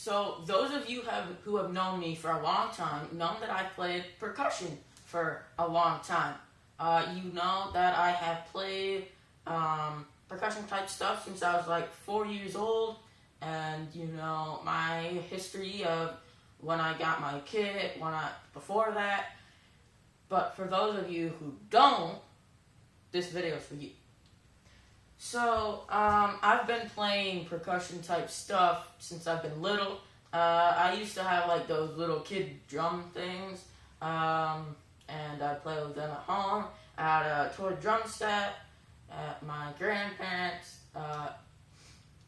So those of you who have known me for a long time know that I've played percussion for a long time. You know that I have played percussion type stuff since I was like 4 years old, and you know my history of when I got my kit, before that. But for those of you who don't, this video is for you. So, I've been playing percussion type stuff since I've been little. I used to have like those little kid drum things, and I play with them at home. I had a toy drum set at my grandparents',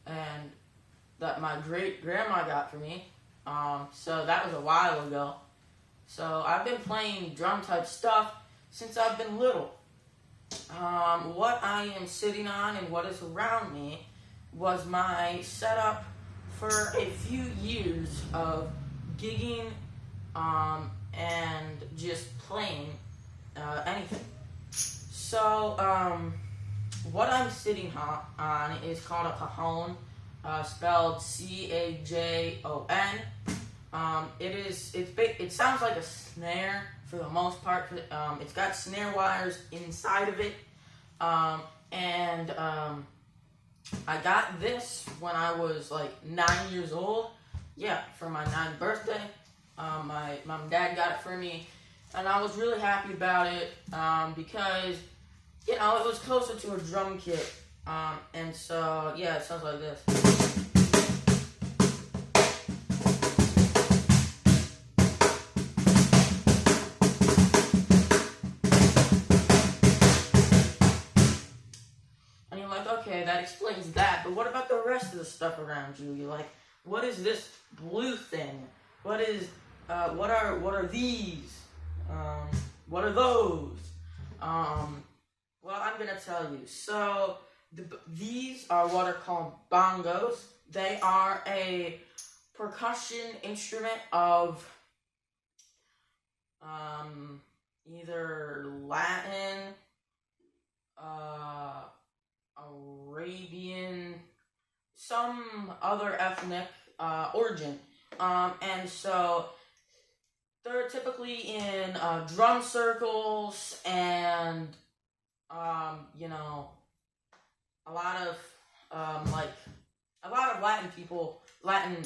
and that my great grandma got for me. So that was a while ago. So I've been playing drum type stuff since I've been little. What I am sitting on and what is around me was my setup for a few years of gigging and just playing anything. So what I'm sitting on is called a cajon, spelled C-A-J-O-N. It sounds like a snare for the most part. It's got snare wires inside of it, and I got this when I was like 9 years old. Yeah, for my 9th birthday. My mom and dad got it for me, and I was really happy about it because you know it was closer to a drum kit, and so yeah, it sounds like this. Okay, that explains that, but what about the rest of the stuff around you? You're like, what is this blue thing? What are these? What are those? Well, I'm gonna tell you. So, these are what are called bongos. They are a percussion instrument of either Latin, Arabian, some other ethnic origin, and so they're typically in drum circles, and you know, a lot of Latin people, Latin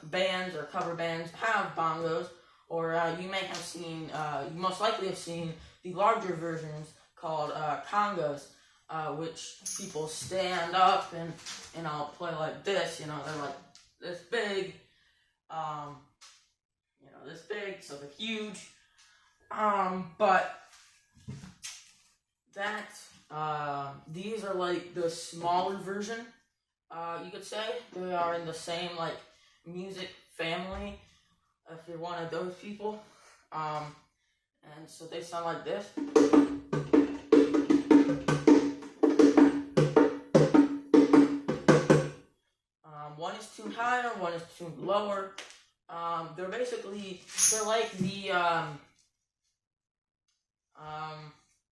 bands or cover bands have bongos, or you may have seen, you most likely have seen the larger versions called congos. Which people stand up and, you know, play like this, you know, they're like this big, you know, this big, so they're huge, but these are like the smaller version, you could say. They are in the same, like, music family, if you're one of those people, and so they sound like this. One is tuned higher, one is tuned lower. They're like the,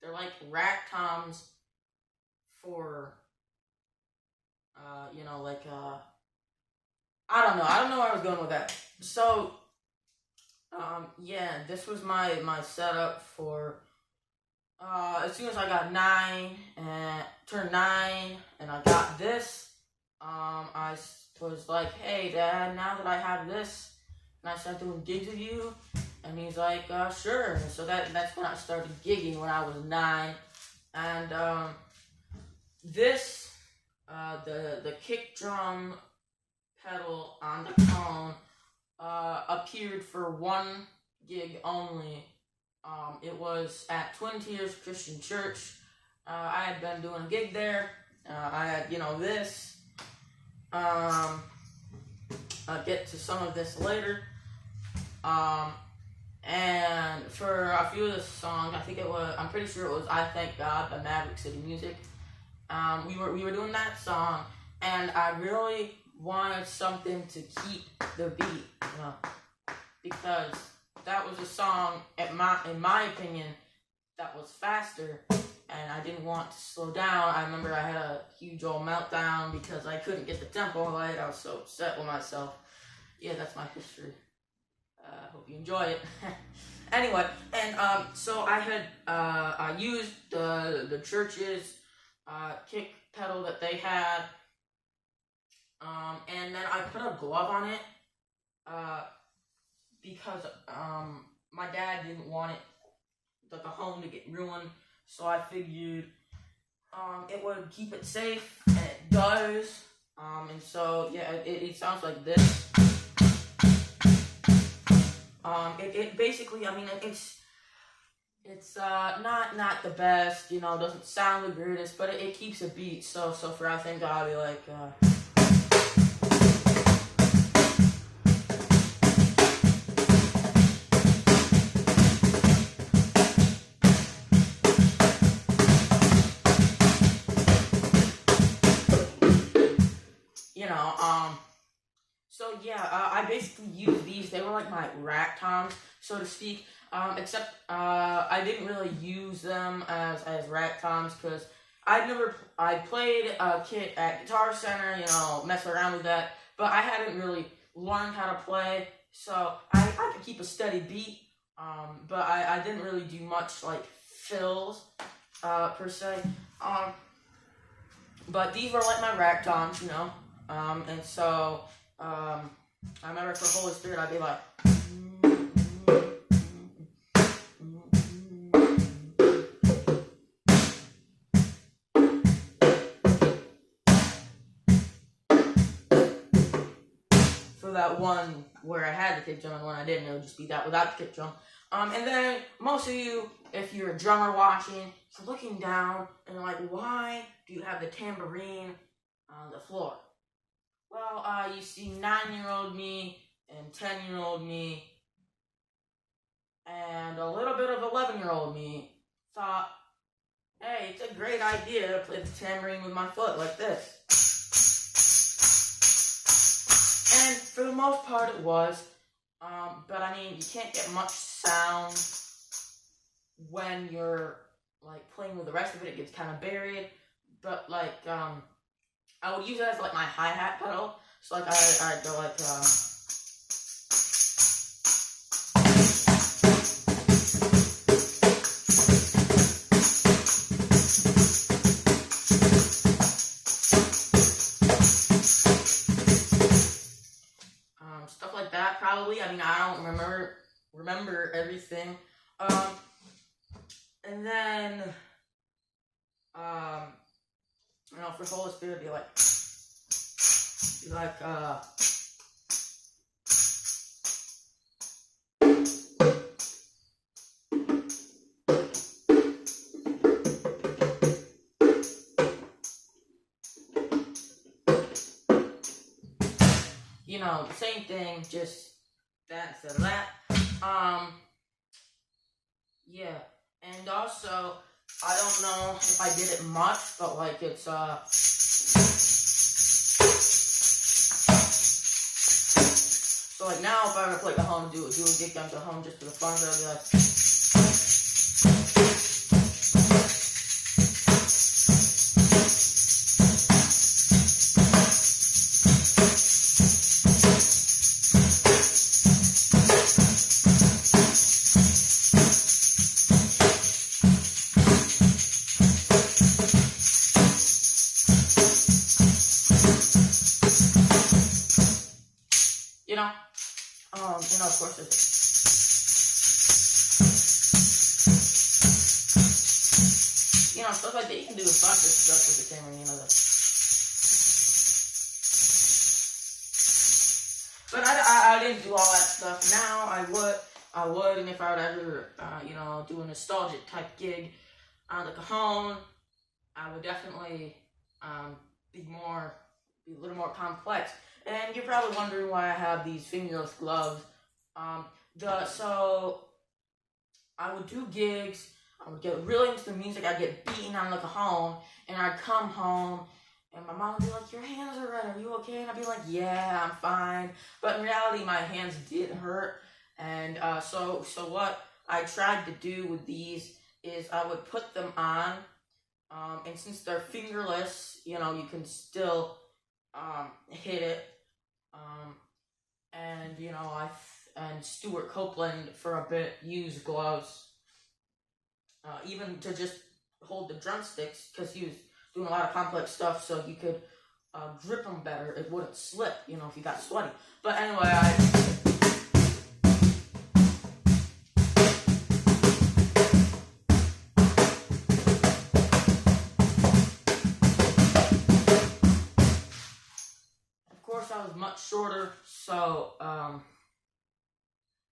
they're like rack toms for, you know, like, I don't know where I was going with that. So, yeah, this was my setup for, as soon as I got turned 9, and I got this, I was like, hey Dad, now that I have this, can I start doing gigs with you? And he's like, sure. And so that's when I started gigging when I was 9. And this, the kick drum pedal on the cone appeared for one gig only. It was at Twin Tiers Christian Church. I had been doing a gig there. I had, you know, this. I'll get to some of this later. And for a few of the songs, I'm pretty sure it was I Thank God by Maverick City Music. We were doing that song, and I really wanted something to keep the beat, you know, because that was a song, in my opinion, that was faster, and I didn't want to slow down. I remember I had a huge old meltdown because I couldn't get the tempo right. I was so upset with myself. yeah, that's my history. Hope you enjoy it. Anyway, and so I had used the church's kick pedal that they had, and then I put a glove on it because my dad didn't want it, the cajon, to get ruined, so I figured it would keep it safe, and it does. And so yeah, it sounds like this. It basically, I mean, it's not the best, you know, doesn't sound the greatest, but it keeps a beat. So for I think I'll be like, you know, so yeah, I basically used these. They were like my rack toms, so to speak. Except I didn't really use them as rack toms because I played a kit at Guitar Center, you know, mess around with that, but I hadn't really learned how to play, so I could keep a steady beat, but I didn't really do much like fills per se. But these were like my rack toms, you know, and so I remember for Holy Spirit I'd be like. For that one where I had the kick drum and when I didn't, it would just be that without the kick drum. And then most of you, if you're a drummer watching, you're looking down and you're like, why do you have the tambourine on the floor? Well, you see 9-year-old me and 10-year-old me and a little bit of 11-year-old me thought, hey, it's a great idea to play the tambourine with my foot like this. And for the most part it was, but I mean, you can't get much sound when you're like playing with the rest of it. It gets kind of buried, but like, I would use it as like my hi-hat pedal, so like I'd go like, stuff like that, probably. I mean, I don't remember everything. And then, you know, for Holy Spirit, be like, you know, the same thing, just that instead of that. Yeah, and also, I don't know if I did it much, but like it's, so like now if I were to play Cajon, do a gig on Cajon just for the fun of it, I'd be like, you know, of course there's you know, stuff like that. You can do a bunch of stuff with the camera, you know that. But I didn't do all that stuff. Now I would, and if I would ever, you know, do a nostalgic type gig on the Cajon, I would definitely be a little more complex. And you're probably wondering why I have these fingerless gloves. So I would do gigs, I would get really into the music, I'd get beaten on the Cajon, and I'd come home, and my mom would be like, your hands are red, are you okay? And I'd be like, yeah, I'm fine. But in reality, my hands did hurt, and so what I tried to do with these is I would put them on, and since they're fingerless, you know, you can still hit it, and you know, and Stuart Copeland for a bit used gloves, even to just hold the drumsticks, because he was doing a lot of complex stuff, so you could grip them better. It wouldn't slip, you know, if you got sweaty. But anyway, of course, I was much shorter, so,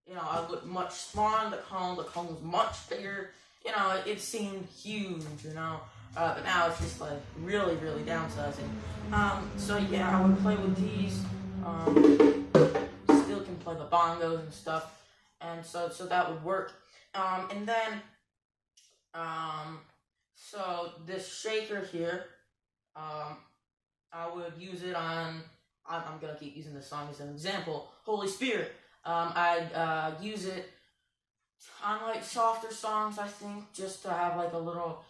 you know, I looked much smaller in the cone. The cone was much bigger. You know, it seemed huge, you know. But now it's just like really, really downsizing. So yeah, I would play with these. Still can play the bongos and stuff, and so that would work. And then, so this shaker here, I would use it on. I'm gonna keep using this song as an example. Holy Spirit. I'd use it on like softer songs, I think, just to have like a little,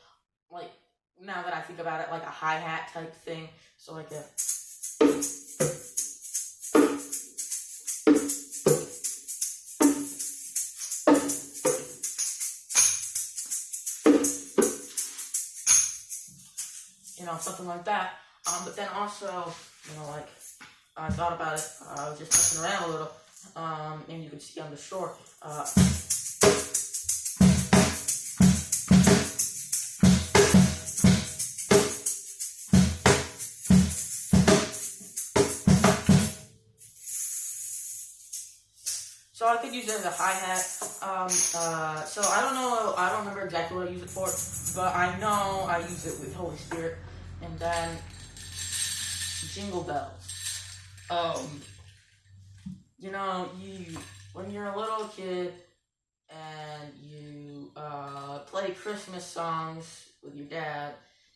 like, now that I think about it, like a hi-hat type thing. So like a, you know, something like that. But then also, you know, like, I thought about it, I was just messing around a little, and you can see on the shore, so I could use it as a hi-hat. So I don't know, I don't remember exactly what I use it for, but I know I use it with Holy Spirit. And then Jingle Bells. You know, when you're a little kid and you play Christmas songs with your dad,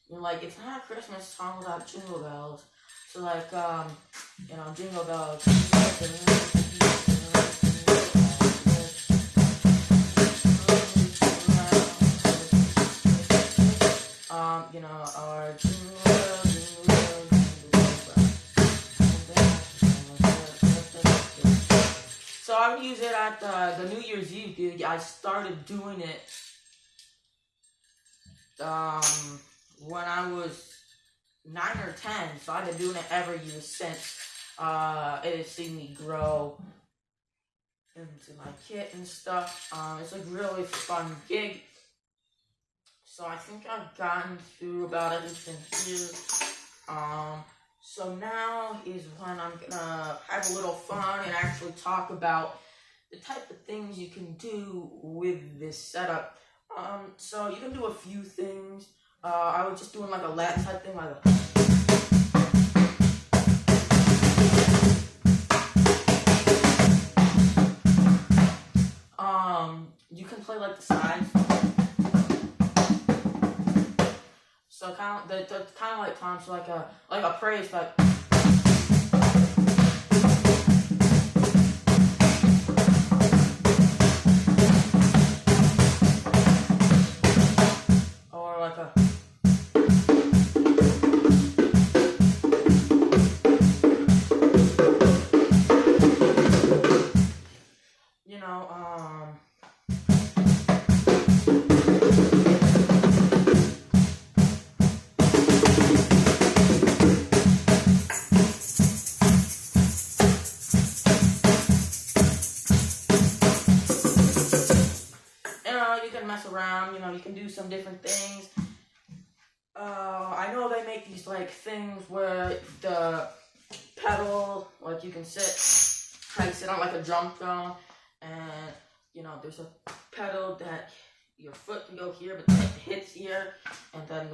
you're like, it's not a Christmas song without Jingle Bells. So like, you know, Jingle Bells. You know, or Jingle Bells, Jingle Bells, Jingle Bells. So I would use it at the New Year's Eve gig. I started doing it when I was 9 or 10, so I've been doing it every year since. It has seen me grow into my kit and stuff. It's a really fun gig. So I think I've gotten through about everything here. So now is when I'm gonna have a little fun and actually talk about the type of things you can do with this setup. So you can do a few things. I was just doing like a lat type thing, like a you can play like the sides. So kind of like times like a praise, but or like a, you know, you can mess around, you know, you can do some different things. I know they make these like things where the pedal, like you can sit on like a drum throne, and you know, there's a pedal that your foot can go here, but then it hits here, and then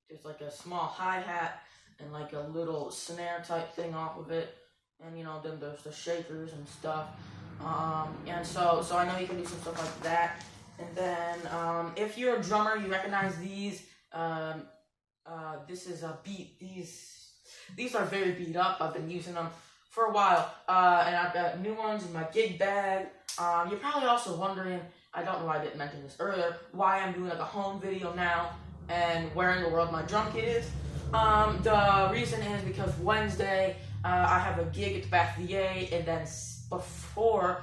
there's like a small hi-hat and like a little snare type thing off of it, and you know, then there's the shakers and stuff. And so I know you can do some stuff like that. And then, if you're a drummer, you recognize these. This is a beat. These are very beat up. I've been using them for a while. And I've got new ones in my gig bag. You're probably also wondering, I don't know why I didn't mention this earlier, why I'm doing like a home video now and where in the world my drum kit is. The reason is because Wednesday, I have a gig at the Bath VA, and then before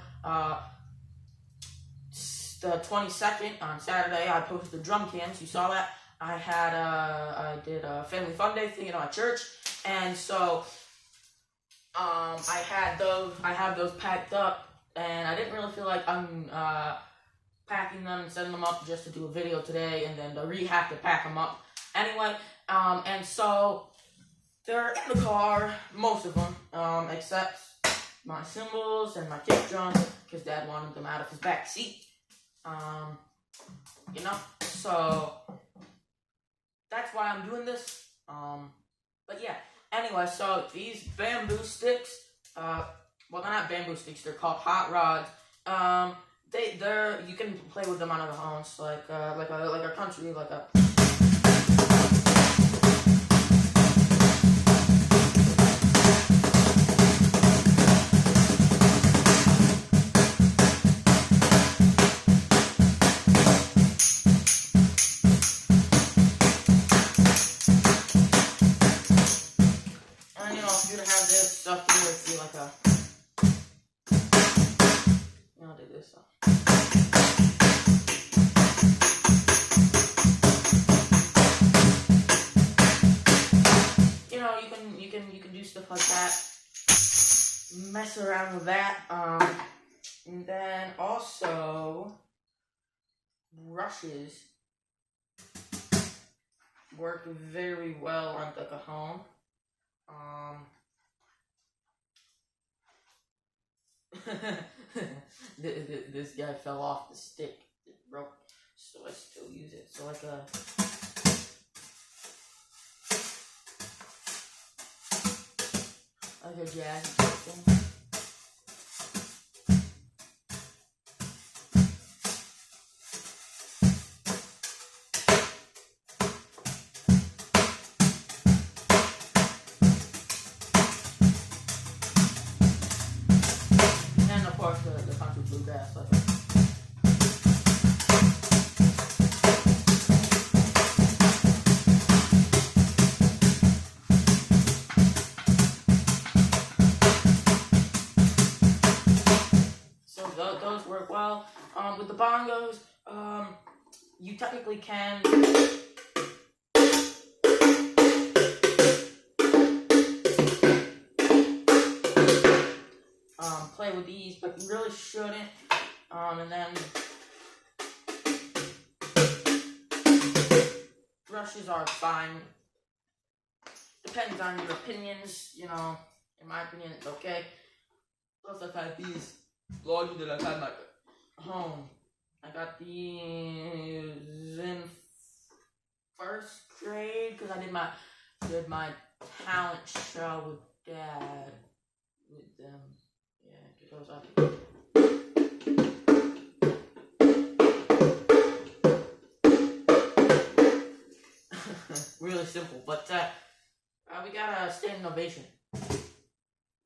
the 22nd on Saturday, I posted the drum cams. You saw that. I did a family fun day thing at my church, and so I have those packed up, and I didn't really feel like packing them and setting them up just to do a video today, and then to have to pack them up anyway. And so they're in the car, most of them, except my cymbals and my kick drum, because Dad wanted them out of his back seat. You know, so that's why I'm doing this. But yeah, anyway, so these bamboo sticks, well, they're not bamboo sticks, they're called hot rods. You can play with them on other homes, like a country, like a. And you know, if you have this up here, it'd be like a. I'll do this stuff. You know, you can do stuff like that. Mess around with that. And then also brushes work very well on the Cajon. This guy fell off the stick. It broke, so I still use it. So like a jazz thing. And of course the country bluegrass, like those work well. With the bongos, you technically can play with these, but you really shouldn't. And then brushes are fine. Depends on your opinions, you know. In my opinion, it's okay. Plus, I've had these longer than I've had my home. I got these in first grade because I did my talent show with Dad with them. Yeah, get those out. Really simple, but we got a standing ovation.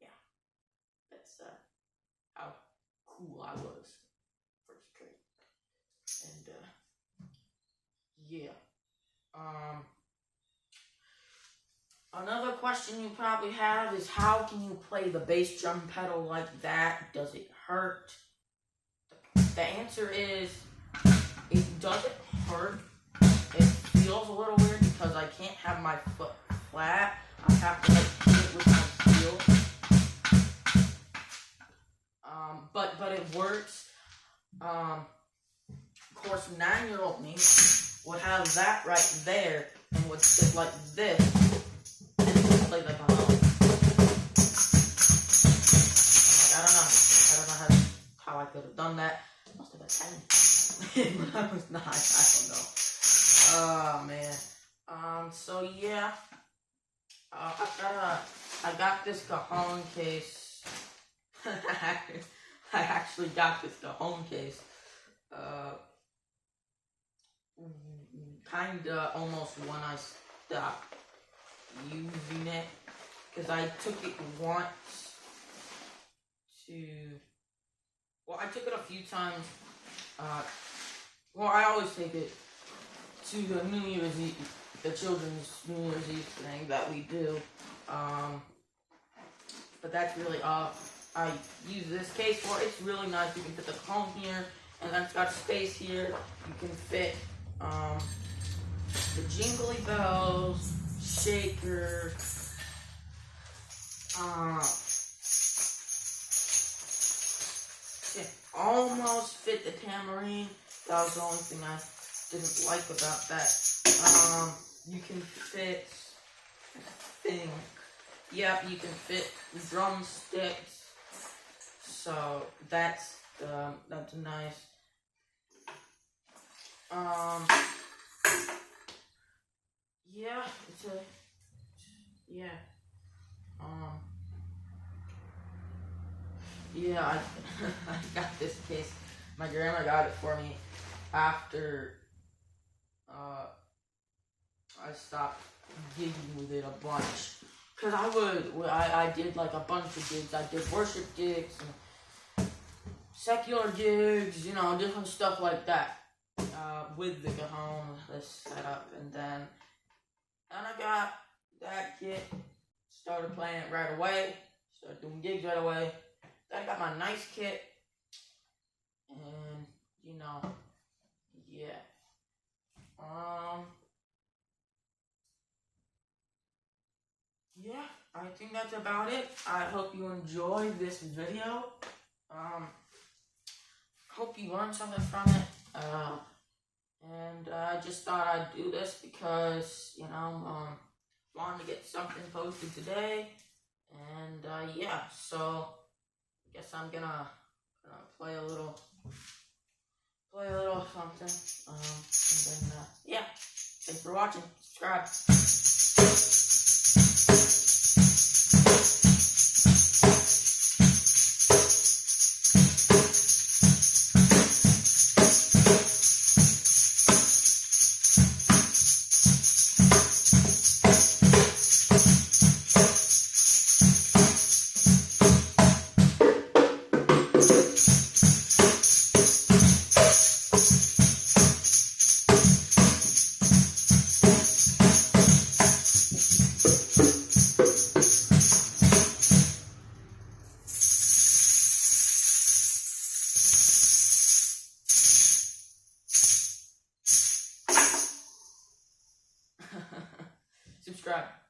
Yeah, that's how cool I was first grade, and yeah. Another question you probably have is, how can you play the bass drum pedal like that? Does it hurt? The answer is, it doesn't hurt. It feels a little weird because I can't have my foot flat. I have to hit it with my heel. But it works. Of course, 9-year-old me would have that right there and would sit like this and play the Cajon. I don't know how I could have done that. I must have been 10 when I was 9. I don't know. Oh man. So yeah. I got this Cajon case. I actually got this Cajon case. Kinda almost when I stopped using it, because I took it once to. Well, I took it a few times. Well, I always take it to the New Year's Eve, the children's New Year's Eve thing that we do. But that's really all. I use this case for. It's really nice. You can fit the Cajon here, and then it's got space here. You can fit the jingly bells, shaker, it almost fit the tambourine. That was the only thing I didn't like about that. You can fit, I think, yep, you can fit drumsticks. So that's nice. Yeah, it's a, yeah. Yeah, I, I got this case. My grandma got it for me after I stopped gigging with it a bunch. Cause I did like a bunch of gigs. I did worship gigs and secular gigs, you know, different stuff like that. With the Cajon, this setup, and then I got that kit. Started playing it right away. Started doing gigs right away. Then I got my nice kit, and you know, yeah. Yeah, I think that's about it. I hope you enjoyed this video. Hope you learned something from it. And I just thought I'd do this because, you know, wanted to get something posted today. And yeah, so I guess I'm gonna play a little something. And then yeah, thanks for watching. Subscribe. Subscribe.